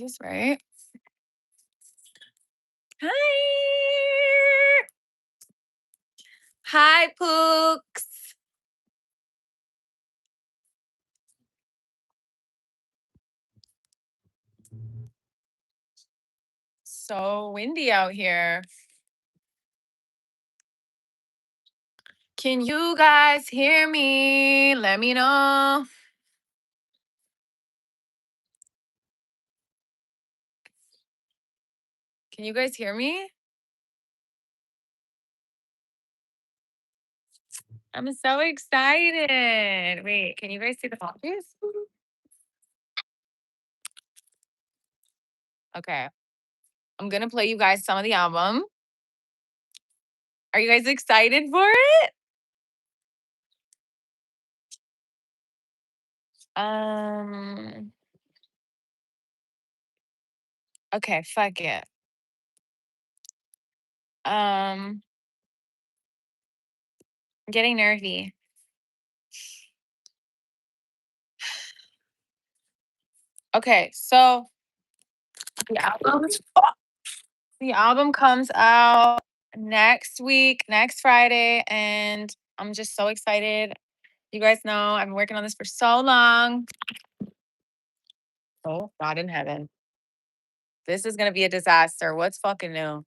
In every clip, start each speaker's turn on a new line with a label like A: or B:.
A: this right? Hi. Hi, Pooks. So windy out here. Can you guys hear me? Let me know. Can you guys hear me? I'm so excited. Wait, can you guys see the poppies? Okay. I'm going to play you guys some of the album. Are you guys excited for it? Okay, fuck it. I'm getting nervy. Okay, so the album comes out next week, next Friday, and I'm just so excited. You guys know I've been working on this for so long. Oh, God in heaven. This is gonna be a disaster. What's fucking new?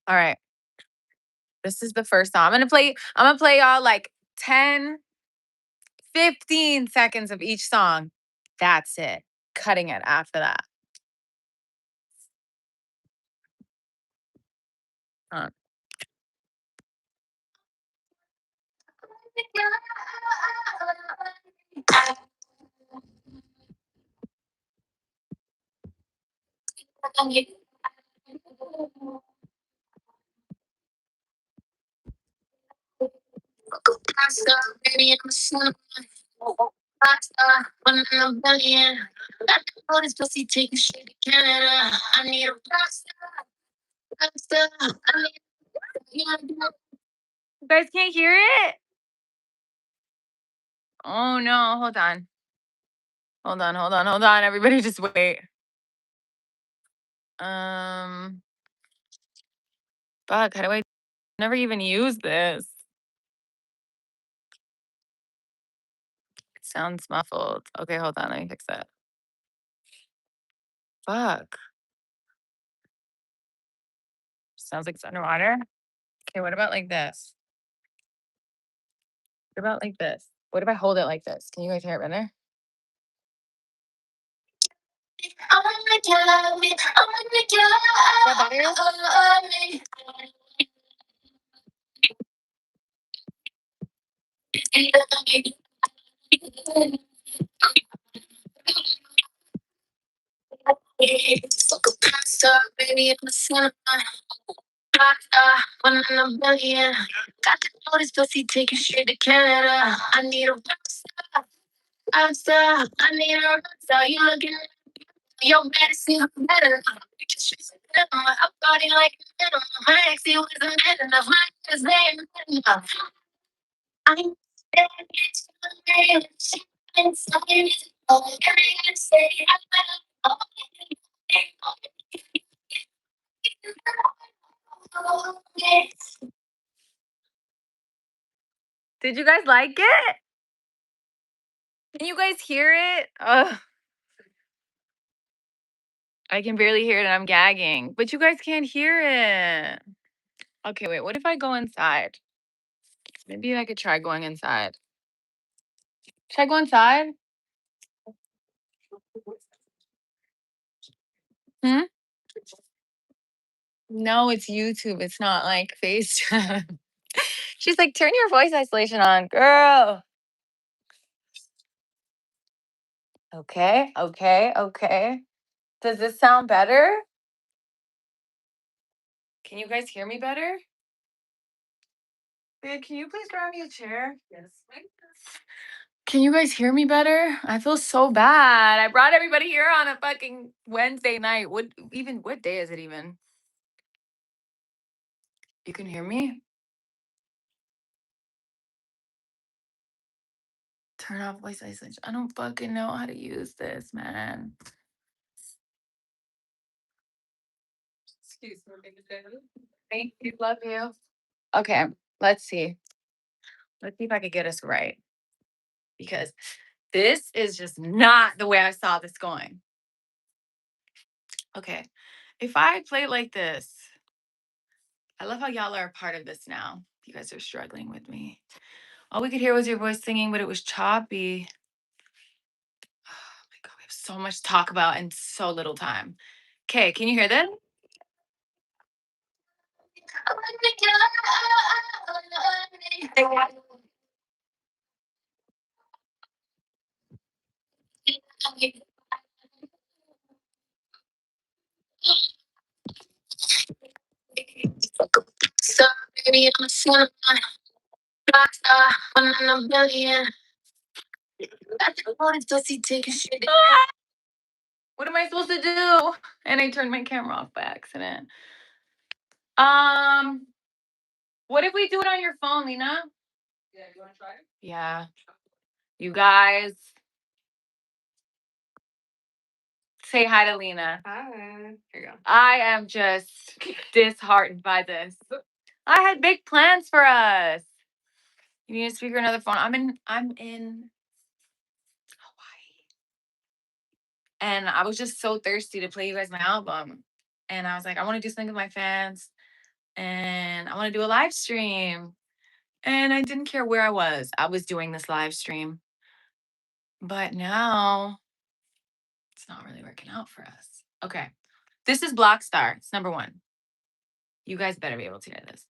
A: All right. This is the first song. I'm gonna play y'all like 10, 15 seconds of each song. That's it. Cutting it after that. Huh. You guys can't hear it? Oh no, hold on. Hold on. Everybody just wait. Fuck, how do I never even use this? It sounds muffled. Okay, hold on, let me fix it. Fuck. Sounds like it's underwater. Okay, what about like this? What about like this? What if I hold it like this? Can you guys hear it better? Is that better? Did you guys like it? Can you guys hear it? Ugh. I can barely hear it and I'm gagging, but you guys can't hear it. Okay, wait, what if I go inside? Maybe I could try going inside. Should I go inside? Hmm? No, it's YouTube. It's not like FaceTime. She's like, turn your voice isolation on, girl. Okay. Does this sound better? Can you guys hear me better? Babe, can you please grab me a chair? Yes. Can you guys hear me better? I feel so bad. I brought everybody here on a fucking Wednesday night. What day is it even? You can hear me? Turn off voice isolation. I don't fucking know how to use this, man. Excuse me. Thank you. Love you. Okay, let's see. Let's see if I could get us right. Because this is just not the way I saw this going. Okay. If I play like this, I love how y'all are a part of this now. You guys are struggling with me. All we could hear was your voice singing, but it was choppy. Oh my God, we have so much to talk about and so little time. Okay, can you hear this? So, baby, I'm a cinema rock star, one in a million. Got the bonus, pussy taking shit. What am I supposed to do? And I turned my camera off by accident. Um, what if we do it on your phone, Lena? Yeah, you want to try it? Yeah. You guys, say hi to Lena. Hi. Here you go. I am just disheartened by this. I had big plans for us. You need a speaker, another phone. I'm in Hawaii. And I was just so thirsty to play you guys my album. And I was like, I want to do something with my fans. And I want to do a live stream. And I didn't care where I was doing this live stream. But now it's not really working out for us. Okay. This is Blockstar. It's number one. You guys better be able to hear this.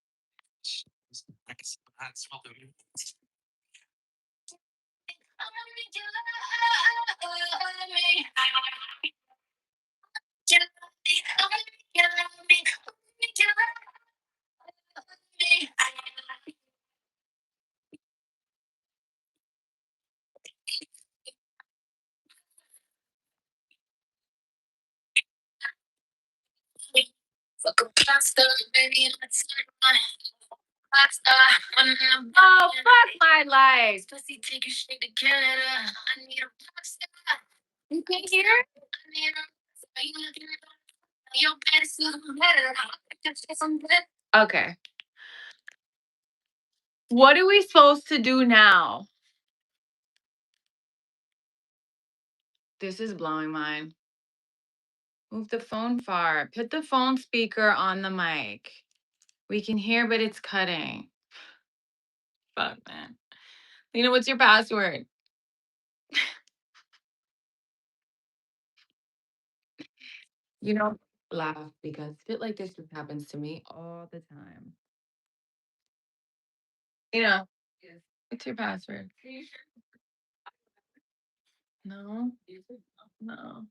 A: Oh, fuck my life. You can hear? Okay. What are we supposed to do now? This is blowing mine. Move the phone far. Put the phone speaker on the mic. We can hear, but it's cutting. Fuck, man. Lena, what's your password? You know, laugh because shit like this just happens to me all the time. You know, what's your password? No. No.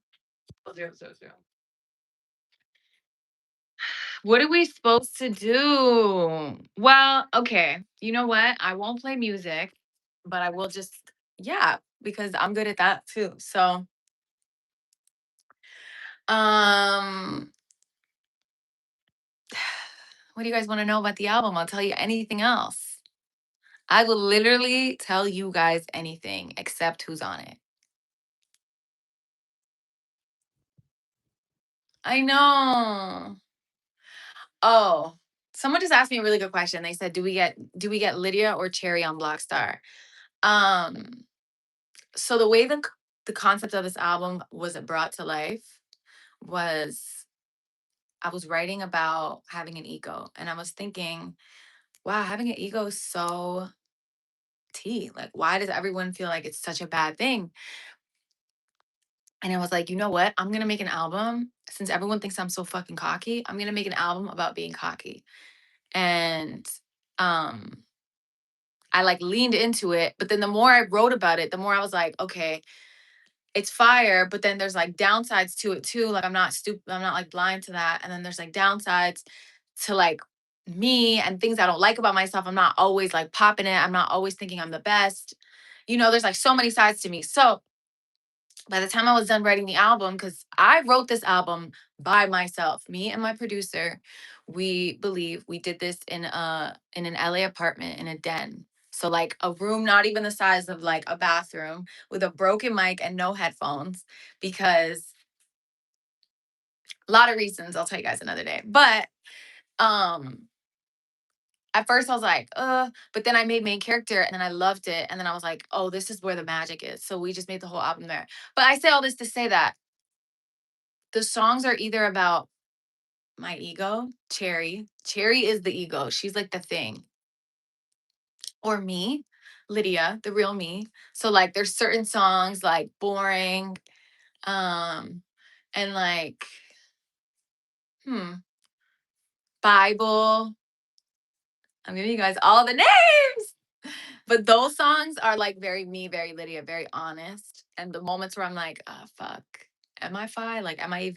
A: What are we supposed to do? Well, okay. You know what? I won't play music, but I will just, yeah, because I'm good at that too. So, um, what do you guys want to know about the album? I'll tell you anything else. I will literally tell you guys anything except who's on it. I know. Oh, someone just asked me a really good question. They said, do we get Lydia or Chxrry on Blockstar? Um, so the way the concept of this album was brought to life was I was writing about having an ego, and I was thinking, wow, having an ego is so tea. Like, why does everyone feel like it's such a bad thing? And I was like, you know what? I'm gonna make an album since everyone thinks I'm so fucking cocky. I'm gonna make an album about being cocky. And um I like leaned into it, but then the more I wrote about it, the more I was like, okay, it's fire, but then there's like downsides to it too. Like I'm not stupid, I'm not like blind to that. And then there's like downsides to like me and things I don't like about myself. I'm not always like popping it. I'm not always thinking I'm the best. You know, there's like so many sides to me. So by the time I was done writing the album, because I wrote this album by myself, me and my producer, we believe we did this in an LA apartment in a den. So like a room not even the size of like a bathroom with a broken mic and no headphones because a lot of reasons I'll tell you guys another day. But um at first I was like, but then I made main character and then I loved it. And then I was like, oh, this is where the magic is. So we just made the whole album there. But I say all this to say that the songs are either about my ego, Chxrry. Chxrry is the ego. She's like the thing. Or me, Lydia, the real me. So like there's certain songs like boring, and like, hmm, Bible. I'm giving you guys all the names. But those songs are like very me, very Lydia, very honest. And the moments where I'm like, oh fuck, am I fine? Like, am I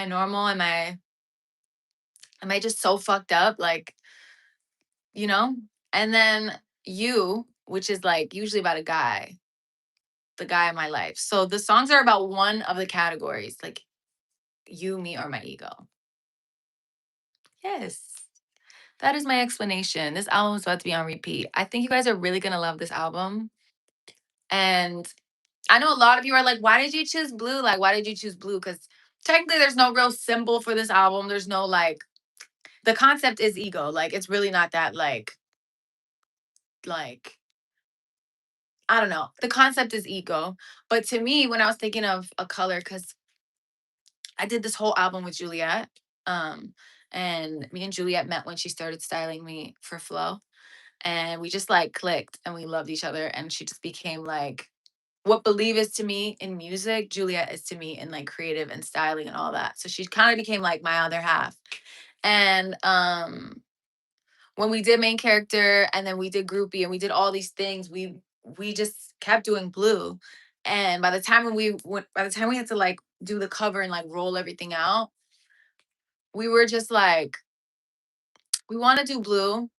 A: normal? Am I just so fucked up? Like, you know? And then you, which is like usually about a guy, the guy in my life. So the songs are about one of the categories, like you, me, or my ego. Yes. That is my explanation. This album is about to be on repeat. I think you guys are really gonna love this album. And I know a lot of you are like, why did you choose blue? Like, why did you choose blue? Because technically there's no real symbol for this album. There's no like the concept is ego. Like it's really not that like I don't know. The concept is ego. But to me, when I was thinking of a color, because I did this whole album with Juliet. Um, and me and Juliet met when she started styling me for Flow. And we just like clicked and we loved each other. And she just became like what Believe is to me in music, Juliet is to me in like creative and styling and all that. So she kind of became like my other half. And when we did main character and then we did groupie and we did all these things, we just kept doing blue. And by the time we had to like do the cover and like roll everything out, we were just like, we want to do blue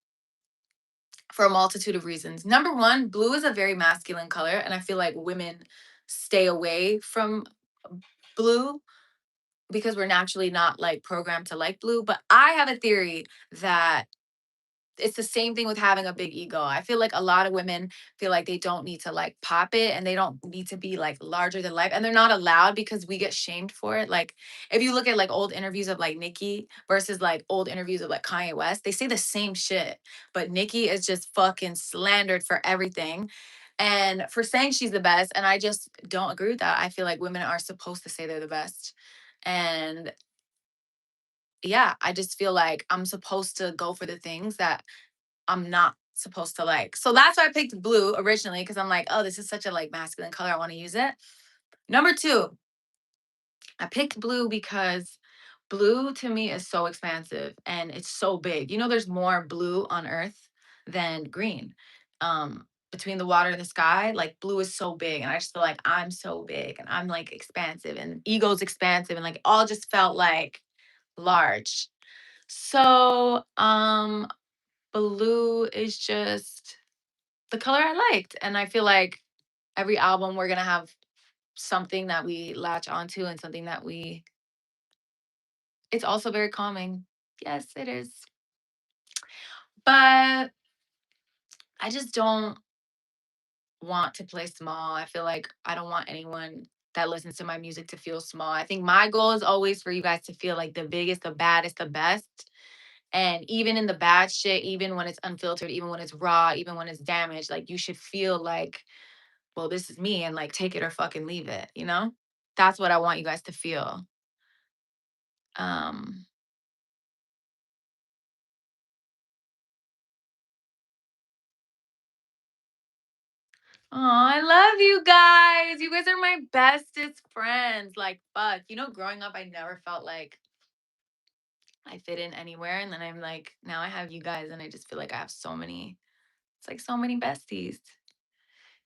A: for a multitude of reasons. Number one, blue is a very masculine color, and I feel like women stay away from blue because we're naturally not like programmed to like blue. But I have a theory that it's the same thing with having a big ego. I feel like a lot of women feel like they don't need to like pop it and they don't need to be like larger than life. And they're not allowed because we get shamed for it. Like if you look at like old interviews of like Nicki versus like old interviews of like Kanye West, they say the same shit. But Nicki is just fucking slandered for everything. And for saying she's the best. And I just don't agree with that. I feel like women are supposed to say they're the best. And yeah, I just feel like I'm supposed to go for the things that I'm not supposed to like. So that's why I picked blue originally because I'm like, oh, this is such a like masculine color. I want to use it. Number two, I picked blue because blue to me is so expansive and it's so big. You know, there's more blue on earth than green. Between the water and the sky, like blue is so big. And I just feel like I'm so big and I'm like expansive and ego's expansive and like all just felt like large. So blue is just the color I liked. And I feel like every album we're gonna have something that we latch onto and something that we it's also very calming. Yes, it is. But I just don't want to play small. I feel like I don't want anyone that listens to my music to feel small. I think my goal is always for you guys to feel like the biggest, the baddest, the best. And even in the bad shit, even when it's unfiltered, even when it's raw, even when it's damaged, like you should feel like, well, this is me and like take it or fucking leave it, you know? That's what I want you guys to feel. Um, oh, I love you guys. You guys are my bestest friends. Like, fuck. You know, growing up, I never felt like I fit in anywhere. And then I'm like, now I have you guys, and I just feel like I have it's like so many besties.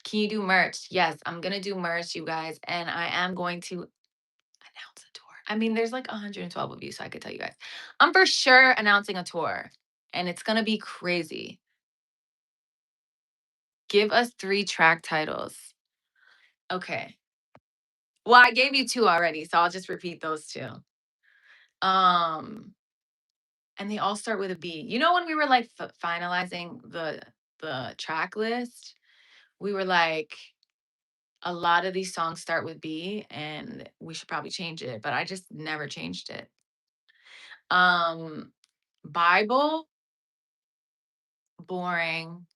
A: Can you do merch? Yes, I'm gonna do merch, you guys, and I am going to announce a tour. I mean, there's like 112 of you, so I could tell you guys. I'm for sure announcing a tour, and it's gonna be crazy. Give us 3 track titles. Okay. Well, I gave you 2 already, so I'll just repeat those 2. Um, and they all start with a B. You know, when we were like finalizing the track list, we were like, a lot of these songs start with B, and we should probably change it, but I just never changed it. Um, Bible, boring,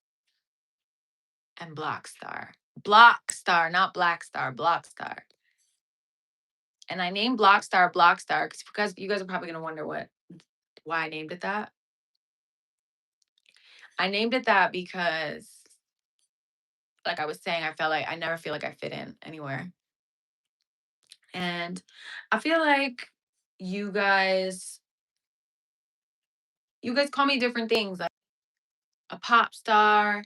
A: and Block Star. Block Star, not Black Star, Block Star. And I named Block Star because you guys are probably gonna wonder why I named it that. I named it that because, like I was saying, I felt like I never feel like I fit in anywhere. And I feel like you guys you guys call me different things, like a pop star,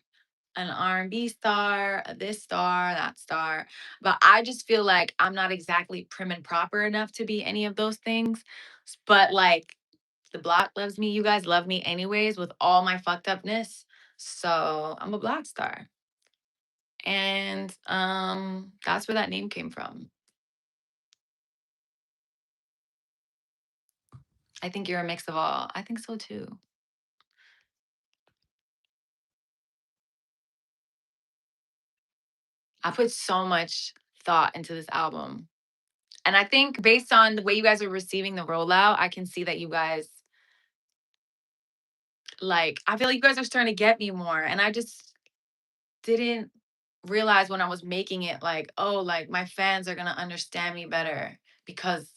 A: an R&B star, a this star, that star. But I just feel like I'm not exactly prim and proper enough to be any of those things. But like the block loves me. You guys love me anyways with all my fucked upness. So I'm a block star. And that's where that name came from. I think you're a mix of all. I think so too. I put so much thought into this album. And I think based on the way you guys are receiving the rollout, I can see that you guys like, I feel like you guys are starting to get me more. And I just didn't realize when I was making it, like, oh, like my fans are gonna understand me better because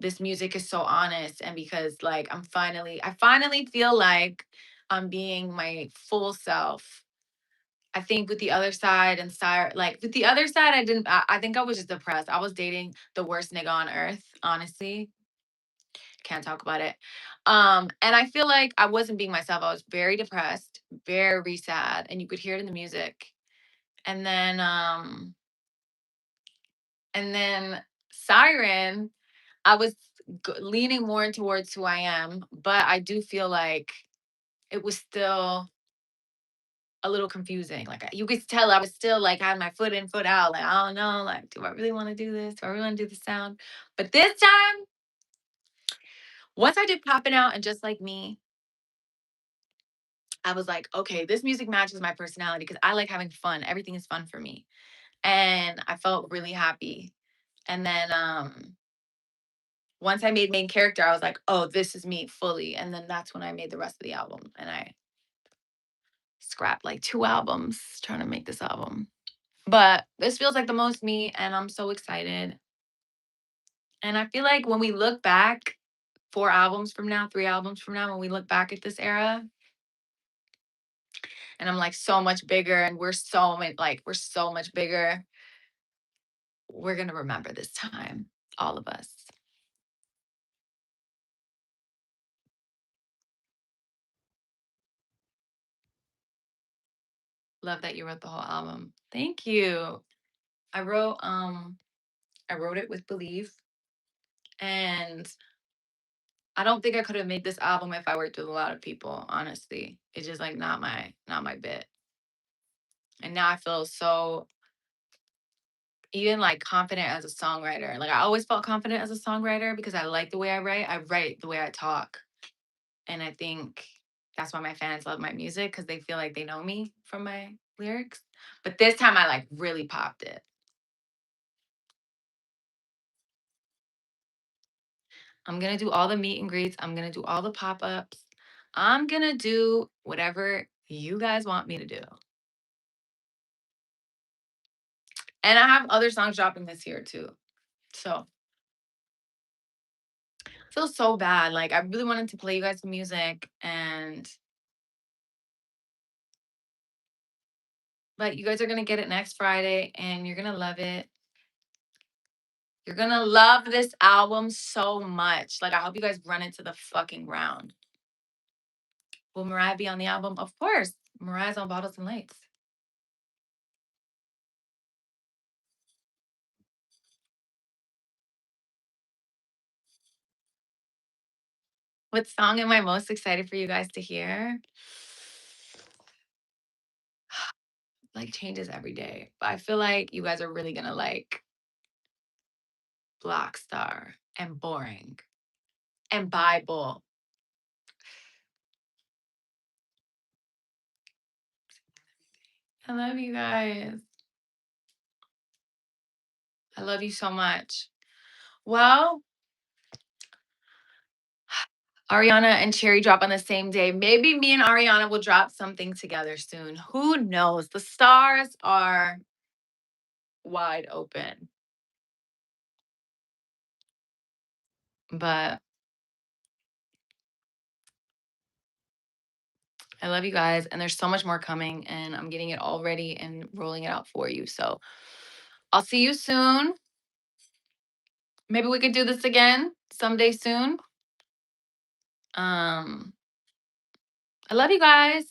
A: this music is so honest, and because like I finally feel like I'm being my full self. I think with the other side and sire, like with the other side, I think I was just depressed. I was dating the worst nigga on earth, honestly. Can't talk about it. And I feel like I wasn't being myself. I was very depressed, very sad, and you could hear it in the music. And then and then Siren, I was leaning more towards who I am, but I do feel like it was still a little confusing. Like you could tell I was still like had my foot in, foot out. Like, I don't know, like, do I really want to do this? Do I really want to do the sound? But this time, once I did popping out and just like me, I was like, okay, this music matches my personality because I like having fun. Everything is fun for me. And I felt really happy. And then once I made main character, I was like, oh, this is me fully. And then that's when I made the rest of the album. And I scrapped like 2 albums trying to make this album. But this feels like the most me, and I'm so excited. And I feel like when we look back 4 albums from now, 3 albums from now, when we look back at this era, and I'm like so much bigger, and we're so much bigger. We're gonna remember this time, all of us. Love that you wrote the whole album. Thank you. I wrote I wrote it with belief, and I don't think I could have made this album if I worked with a lot of people, honestly. It's just like not my bit. And now I feel so even like confident as a songwriter. Like I always felt confident as a songwriter because I like the way I write. I write the way I talk. And I think that's why my fans love my music because they feel like they know me from my lyrics. But this time I like really popped it. I'm gonna do all the meet and greets. I'm gonna do all the pop-ups. I'm gonna do whatever you guys want me to do. And I have other songs dropping this year too. So I feel so bad. Like I really wanted to play you guys some music, and but you guys are gonna get it next Friday and you're gonna love it. You're gonna love this album so much. Like I hope you guys run it to the fucking ground. Will Mariah be on the album? Of course. Mariah's on Bottles and Lights. What song am I most excited for you guys to hear? Like changes every day. But I feel like you guys are really gonna like Black Star and Boring and Bible. I love you guys. I love you so much. Well, Ariana and Chxrry drop on the same day. Maybe me and Ariana will drop something together soon. Who knows? The stars are wide open. But I love you guys. And there's so much more coming. And I'm getting it all ready and rolling it out for you. So I'll see you soon. Maybe we could do this again someday soon. I love you guys.